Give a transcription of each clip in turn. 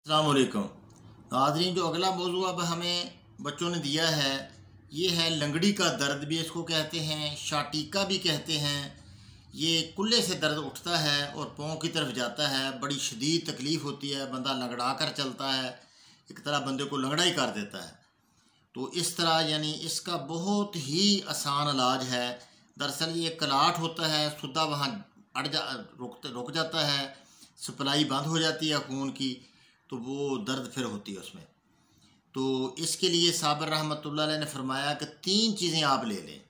अस्सलाम वालेकुम नाज़रीन। जो अगला मौजू अब हमें बच्चों ने दिया है ये है लंगड़ी का दर्द भी इसको कहते हैं, शाटीका भी कहते हैं। ये कुल्ले से दर्द उठता है और पाँव की तरफ जाता है, बड़ी शदीद तकलीफ़ होती है, बंदा लंगड़ा कर चलता है, एक तरह बंदे को लंगड़ा ही कर देता है। तो इस तरह यानी इसका बहुत ही आसान इलाज है। दरअसल ये कलाट होता है, सुद्धा वहाँ रुक जाता है, सप्लाई बंद हो जाती है खून की, तो वो दर्द फिर होती है उसमें। तो इसके लिए साबिर रहमतुल्लाह अलैह ने फरमाया कि 3 चीज़ें आप ले लें।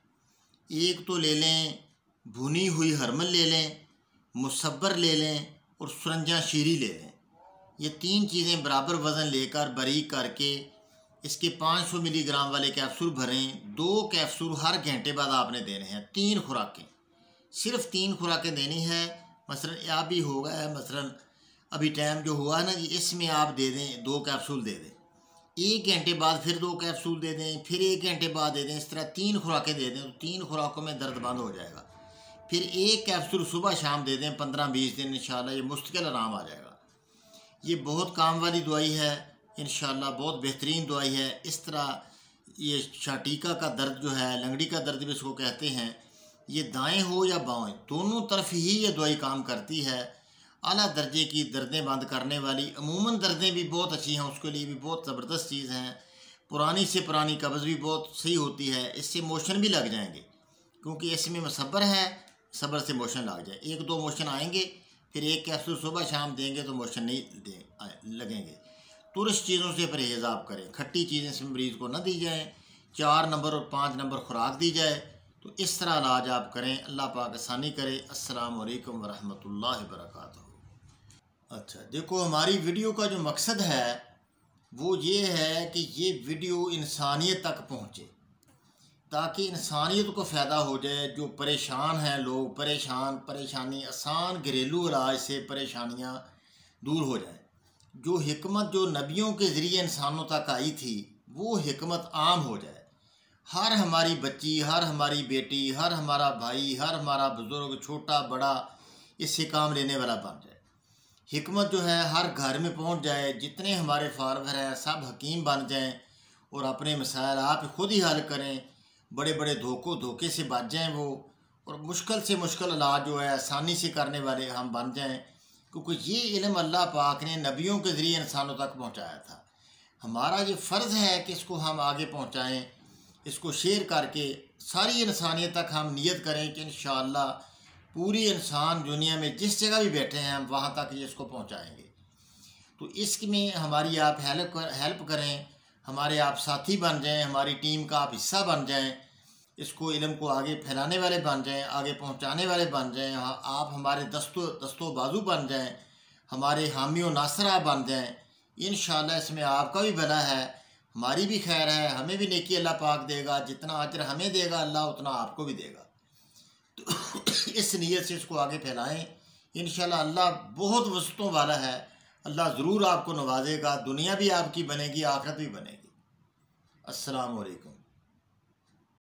एक तो ले लें भुनी हुई हरमल ले लें, मुसब्बर ले लें और सुरंजा शीरी ले लें। ये 3 चीज़ें बराबर वज़न लेकर बारीक करके इसके 500 मिलीग्राम वाले कैप्सूल भरें। 2 कैप्सूल हर घंटे बाद आपने देने हैं। 3 खुराकें, सिर्फ 3 खुराकें देनी है। मसलन आप भी होगा है, मसलन अभी टाइम जो हुआ ना जी, इसमें आप दे दें 2 कैप्सूल दे दें, 1 घंटे बाद फिर 2 कैप्सूल दे दें, फिर 1 घंटे बाद दे दें। इस तरह 3 खुराकें दे दें तो 3 खुराकों में दर्द बंद हो जाएगा। फिर 1 कैप्सूल सुबह शाम दे दें 15-20 दिन, इंशाल्लाह ये मुस्तकिल आराम आ जाएगा। ये बहुत काम वाली दवाई है, इंशाल्लाह बहुत बेहतरीन दवाई है। इस तरह ये शाटीका का दर्द जो है, लंगड़ी का दर्द भी इसको कहते हैं, ये दाएँ हो या बाएँ दोनों तरफ ही ये दवाई काम करती है। आला दर्जे की दर्दें बंद करने वाली। अमूमन दर्दें भी बहुत अच्छी हैं, उसके लिए भी बहुत ज़बरदस्त चीज़ हैं। पुरानी से पुरानी कब्ज़ भी बहुत सही होती है, इससे मोशन भी लग जाएंगे क्योंकि इसमें मसब्बर है, सब्र से मोशन लग जाए। 1-2 मोशन आएंगे, फिर 1 कैप्सूल सुबह शाम देंगे तो मोशन नहीं लगेंगे। तुरश चीज़ों से परहेज़ आप करें, खट्टी चीज़ें इसमें मरीज़ को न दी जाएँ, 4 नंबर और 5 नंबर खुराक दी जाए। तो इस तरह इलाज आप करें, अल्लाह पाक आसानी करे। अस्सलाम वालेकुम वरहमतुल्लाहि वबरकातुहू। अच्छा देखो, हमारी वीडियो का जो मकसद है वो ये है कि ये वीडियो इंसानियत तक पहुँचे, ताकि इंसानियत को फ़ायदा हो जाए। जो परेशान हैं लोग, परेशानी आसान घरेलू इलाज से परेशानियाँ दूर हो जाएं। जो हिकमत जो नबियों के ज़रिए इंसानों तक आई थी वो हिकमत आम हो जाए। हर हमारी बच्ची, हर हमारी बेटी, हर हमारा भाई, हर हमारा बुज़ुर्ग, छोटा बड़ा इससे काम लेने वाला बन जाए। हिकमत जो है हर घर में पहुंच जाए। जितने हमारे फार्मर हैं सब हकीम बन जाएं और अपने मसाइल आप खुद ही हल करें। बड़े बड़े धोखे से बच जाएं वो, और मुश्किल से मुश्किल इलाज जो है आसानी से करने वाले हम बन जाएं। क्योंकि ये इल्म अल्लाह पाक ने नबियों के ज़रिए इंसानों तक पहुंचाया था। हमारा ये फ़र्ज़ है कि इसको हम आगे पहुंचाएं, इसको शेयर करके सारी इंसानियत तक हम नियत करें कि इंशाअल्लाह पूरी इंसान दुनिया में जिस जगह भी बैठे हैं हम वहाँ तक ये इसको पहुँचाएँगे। तो इसमें हमारी आप हेल्प करें, हमारे आप साथी बन जाएं, हमारी टीम का आप हिस्सा बन जाएं, इसको इल्म को आगे फैलाने वाले बन जाएं, आगे पहुँचाने वाले बन जाएं। आप हमारे दस्तों बाजू बन जाएं, हमारे हामी व नासरा बन जाएं। इंशाअल्लाह इसमें आपका भी भला है, हमारी भी खैर है, हमें भी नेकी अल्लाह पाक देगा। जितना अजर हमें देगा अल्लाह उतना आपको भी देगा। तो इस नीयत से इसको आगे फैलाएं। इंशाल्लाह अल्लाह बहुत वसतों वाला है, अल्लाह ज़रूर आपको नवाजेगा। दुनिया भी आपकी बनेगी, आखिरत भी बनेगी। अस्सलाम वालेकुम।